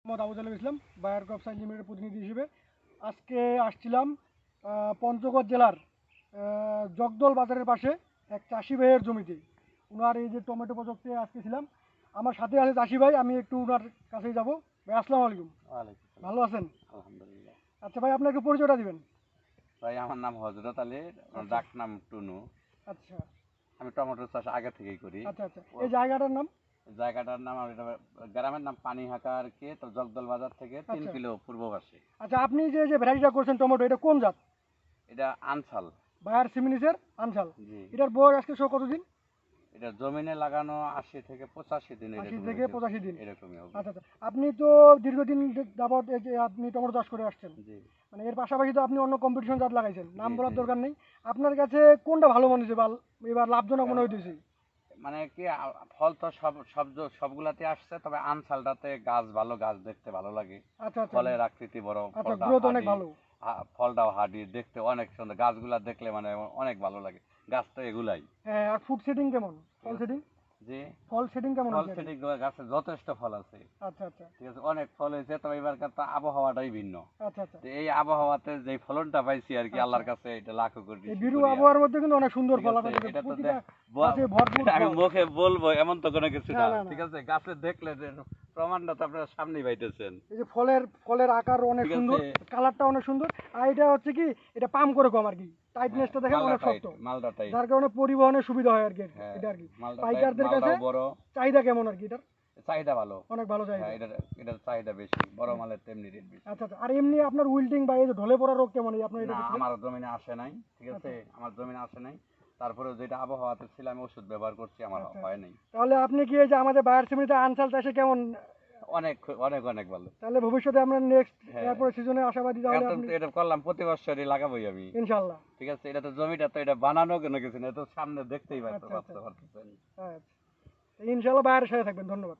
মোহাম্মদ আবু জালেব ইসলাম buyer crop science লিমিটেডের প্রতিনিধি হিসেবে আজকে আসছিলাম পঞ্চগড় জেলার জগদল বাজারের পাশে এক চাষি ভাইয়ের জমিতে। ওনার এই যে টমেটো প্রজেক্টে আজকে ছিলাম, আমার সাথে আছে চাষি ভাই, আমি একটু ওনার কাছেই যাবো। ভাই আসসালামু আলাইকুম। ওয়ালাইকুম আসসালাম। ভালো আছেন? আলহামদুলিল্লাহ। আচ্ছা ভাই, আপনার একটু পরিচয়টা দিবেন। ভাই আমার নাম হযরত আলী, আমার আচ্ছা ডাক নাম টুনু। আচ্ছা আমি টমেটো চাষ আগে থেকেই করি। আচ্ছা আচ্ছা এই জায়গাটার নাম? জায়গাটার নাম গ্রামের নাম পানিহাকা আর কি, তো জগদল বাজার থেকে 3 আচ্ছা কিলো পূর্ব পাশে। আচ্ছা, আপনি যে যে ভ্যারাইটিটা করছেন টমেটো, এটা কোন জাত? এটা আনসাল। বায়ার সিমিনিসের আনসাল। জি। এটার বয়স আজকে কতদিন? এটা জমিনে লাগানো 80 থেকে 85 দিন, 80 থেকে 85 দিন। এরকমই হবে। আচ্ছা আচ্ছা, আপনি তো দীর্ঘদিন যাবত এই যে আপনি টমেটো চাষ করে আসছেন, জি মানে এর পাশাপাশি তো আপনি অন্য কম্পিটিশন জাত লাগাইছেন, নাম জি বলার জি। দরকার নেই। আপনার কাছে কোনটা ভালো মনে হচ্ছে বা এবার লাভজনক মনে হইতেছে? মানে কি ফল তো সবগুলাতে আসছে, তবে আনসালটাতে গাছ ভালো, গাছ দেখতে ভালো লাগে। আচ্ছা আচ্ছা ফলের আকৃতি বড়, আচ্ছা, ফলটা গ্রোথ অনেক হার্ডি। ভালো। ফলটাও হার্ডি, দেখতে অনেক সুন্দর, গাছগুলা দেখলে মানে অনেক ভালো লাগে। গাছ তো এগুলাই। হ্যাঁ, আর ফুড সেটিং কেমন? ঠিক ফল আছে। সেটিং? যে ফল সেটিং কেমন ফল হয়েছে আর কি? সেটিং গাছে যথেষ্ট ফল আছে। আচ্ছা আচ্ছা ঠিক আছে, অনেক ফল হয়েছে, তবে এবারকার তো আবহাওয়াটাই ভিন্ন। আচ্ছা আচ্ছা তো এই আবহাওয়াতে যে ফলনটা পাইছি আর কি, আচ্ছা, আল্লাহর কাছে এটা লাখো কোটি এই বিরু শুকরিয়া। আবহাওয়ার মধ্যে কিন্তু অনেক সুন্দর ঠিক ফল আছে, আপনাদের এটা তো প্রতিটা গাছে ভরপুর আমি ফল। মুখে বলবো এমন তো কোনো কিছু না না। না না, ঠিক আছে, গাছে দেখলে যে প্রমাণটা তো আপনারা সামনেই পাইতেছেন। এই যে ফলের ফলের আকার অনেক ঠিক সুন্দর, আছে। কালারটা অনেক সুন্দর। আর এটা হচ্ছে কি, এটা পাম করে কম আর কি, হ্যাঁ, টাইটনেসটা দেখেন মালটা অনেক টাইট, শক্ত, মালটা টাইট। যার কারণে পরিবহনের সুবিধা হয় আর কি। হ্যাঁ, এটা আর কি মালটা টাইট, পাইকারদের কাছে মালটাও বড়। চাহিদা কেমন আর কি এটার? চাহিদা ভালো। অনেক ভালো হ্যাঁ, চাহিদা। এটার চাহিদা বেশি, বড় মালের তেমনি রেট বেশি। আচ্ছা আচ্ছা, আর এমনি আপনার উইল্টিং বা এই যে ঢলে পড়া রোগ কেমন এই আপনার না, এটা ক্ষেত্রে? আমার জমিনে আসে নাই। ঠিক আছে, আচ্ছা আমার জমিনে আসে নাই। তারপরে যেটা আবহাওয়াতে ছিল আমি ওষুধ ব্যবহার করছি, আমার আচ্ছা হয় আচ্ছা, নাই। তাহলে আপনি কি এই যে আমাদের বায়ার সিমিতে আনসাল চাষে কেমন, অনেক অনেক অনেক ভালো। তাহলে ভবিষ্যতে আমরা নেক্সট হ্যাঁ, এরপরে সিজনে আশাবাদী তাহলে এখন আপনি? তো এটা করলাম, প্রতি বছরই লাগাবোই আমি। ইনশাল্লাহ। ঠিক আছে, এটা তো জমিটা তো এটা বানানো কেন কিছু না, এটা তো সামনে দেখতেই আচ্ছা আচ্ছা পারতেছেন। আচ্ছা, ইনশাল্লাহ বায়ারের সাথে থাকবেন। ধন্যবাদ।